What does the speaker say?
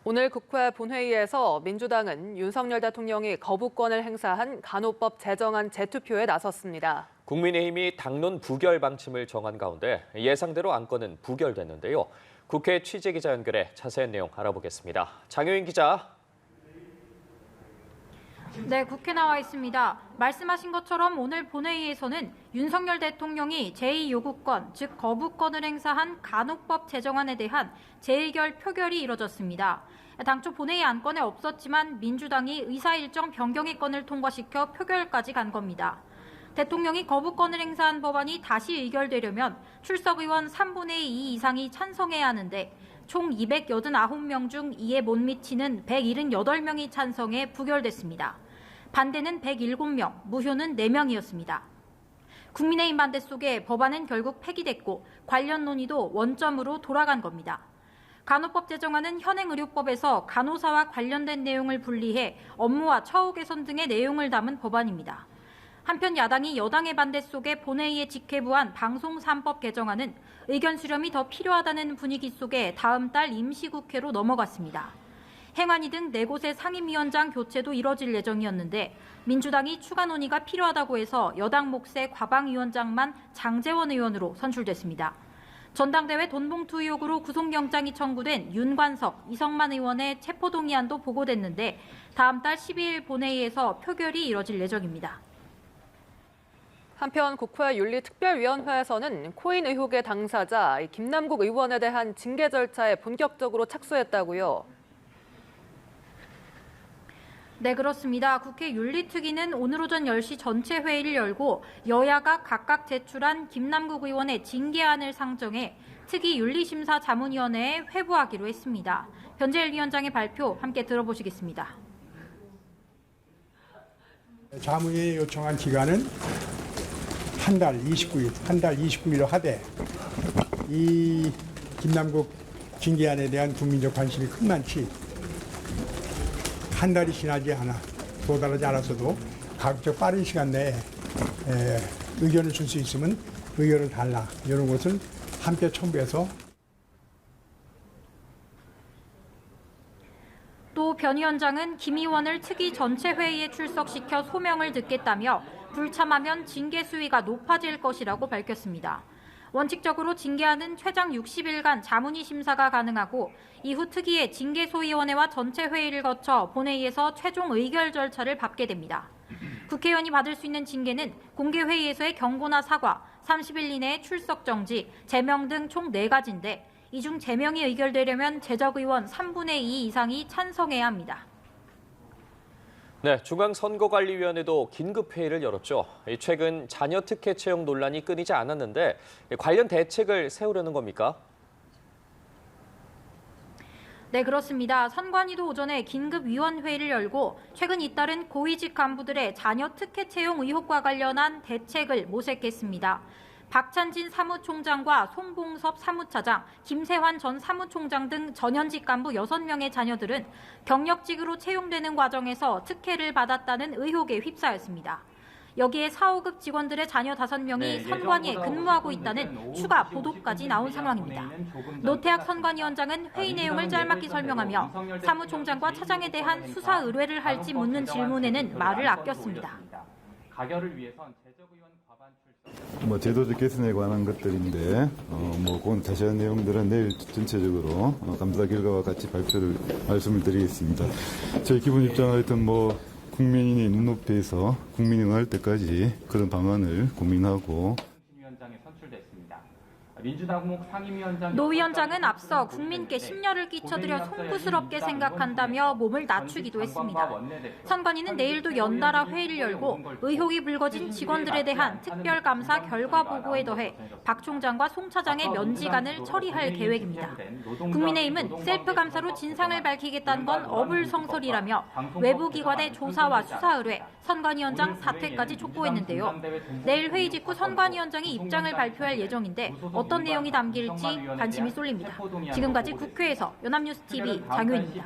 오늘 국회 본회의에서 민주당은 윤석열 대통령이 거부권을 행사한 간호법 제정안 재투표에 나섰습니다. 국민의힘이 당론 부결 방침을 정한 가운데 예상대로 안건은 부결됐는데요. 국회 취재기자 연결해 자세한 내용 알아보겠습니다. 장효인 기자. 네, 국회 나와 있습니다. 말씀하신 것처럼 오늘 본회의에서는 윤석열 대통령이 제2요구권, 즉 거부권을 행사한 간호법 제정안에 대한 재의결 표결이 이뤄졌습니다. 당초 본회의 안건에 없었지만 민주당이 의사일정 변경의 건을 통과시켜 표결까지 간 겁니다. 대통령이 거부권을 행사한 법안이 다시 의결되려면 출석 의원 3분의 2 이상이 찬성해야 하는데 총 289명 중 이에 못 미치는 178명이 찬성해 부결됐습니다. 반대는 107명, 무효는 4명이었습니다. 국민의힘 반대 속에 법안은 결국 폐기됐고 관련 논의도 원점으로 돌아간 겁니다. 간호법 제정안은 현행의료법에서 간호사와 관련된 내용을 분리해 업무와 처우 개선 등의 내용을 담은 법안입니다. 한편 야당이 여당의 반대 속에 본회의에 직회부한 방송 3법 개정안은 의견 수렴이 더 필요하다는 분위기 속에 다음 달 임시국회로 넘어갔습니다. 행안위 등 4곳의 상임위원장 교체도 이뤄질 예정이었는데 민주당이 추가 논의가 필요하다고 해서 여당 몫의 과방위원장만 장제원 의원으로 선출됐습니다. 전당대회 돈봉투 의혹으로 구속영장이 청구된 윤관석, 이성만 의원의 체포동의안도 보고됐는데 다음 달 12일 본회의에서 표결이 이뤄질 예정입니다. 한편 국회 윤리특별위원회에서는 코인 의혹의 당사자 김남국 의원에 대한 징계 절차에 본격적으로 착수했다고요. 네, 그렇습니다. 국회 윤리특위는 오늘 오전 10시 전체 회의를 열고 여야가 각각 제출한 김남국 의원의 징계안을 상정해 특위 윤리심사 자문위원회에 회부하기로 했습니다. 변재일 위원장의 발표 함께 들어보시겠습니다. 자문위에 요청한 기간은 한 달 29일로 하되 이 김남국 징계안에 대한 국민적 관심이 큰 만치 한 달이 지나지 않아 도달하지 않았어도 가급적 빠른 시간 내에 의견을 줄 수 있으면 의견을 달라 이런 것을 함께 첨부해서 또 변 위원장은 김 의원을 특위 전체 회의에 출석시켜 소명을 듣겠다며 불참하면 징계 수위가 높아질 것이라고 밝혔습니다. 원칙적으로 징계안은 최장 60일간 자문위 심사가 가능하고 이후 특위의 징계소위원회와 전체 회의를 거쳐 본회의에서 최종 의결 절차를 밟게 됩니다. 국회의원이 받을 수 있는 징계는 공개회의에서의 경고나 사과, 30일 이내에 출석 정지, 제명 등 총 4가지인데 이 중 제명이 의결되려면 제적의원 3분의 2 이상이 찬성해야 합니다. 네, 중앙선거관리위원회도 긴급회의를 열었죠. 최근 자녀 특혜 채용 논란이 끊이지 않았는데 관련 대책을 세우려는 겁니까? 네, 그렇습니다. 선관위도 오전에 긴급위원회의를 열고 최근 잇따른 고위직 간부들의 자녀 특혜 채용 의혹과 관련한 대책을 모색했습니다. 박찬진 사무총장과 송봉섭 사무차장, 김세환 전 사무총장 등 전현직 간부 6명의 자녀들은 경력직으로 채용되는 과정에서 특혜를 받았다는 의혹에 휩싸였습니다. 여기에 4, 5급 직원들의 자녀 5명이 선관위에 근무하고 있다는 추가 보도까지 나온 상황입니다. 노태학 선관위원장은 회의 내용을 짤막히 설명하며 사무총장과 차장에 대한 수사 의뢰를 할지 묻는 질문에는 말을 아꼈습니다. 가결을 위해선 제적의원 과반 출석. 제도적 개선에 관한 것들인데 그건 자세한 내용들은 내일 전체적으로 감사 결과와 같이 말씀을 드리겠습니다. 저희 기본 입장은 하여튼 국민이 눈높이에서 국민이 응할 때까지 그런 방안을 고민하고. 위원장에 선출됐습니다. 민주당 상임위원장 노 위원장은 앞서 국민께 심려를 끼쳐드려 송구스럽게 생각한다며 몸을 낮추기도 했습니다. 선관위는 내일도 연달아 회의를 열고 의혹이 불거진 직원들에 대한 특별감사 결과 보고에 더해 박 총장과 송 차장의 면직안을 처리할 계획입니다. 국민의힘은 셀프 감사로 진상을 밝히겠다는 건 어불성설이라며 외부기관의 조사와 수사 의뢰, 선관위원장 사퇴까지 촉구했는데요. 내일 회의 직후 선관위원장이 입장을 발표할 예정인데 어떤 내용이 담길지 관심이 쏠립니다. 지금까지 국회에서 연합뉴스TV 장효인입니다.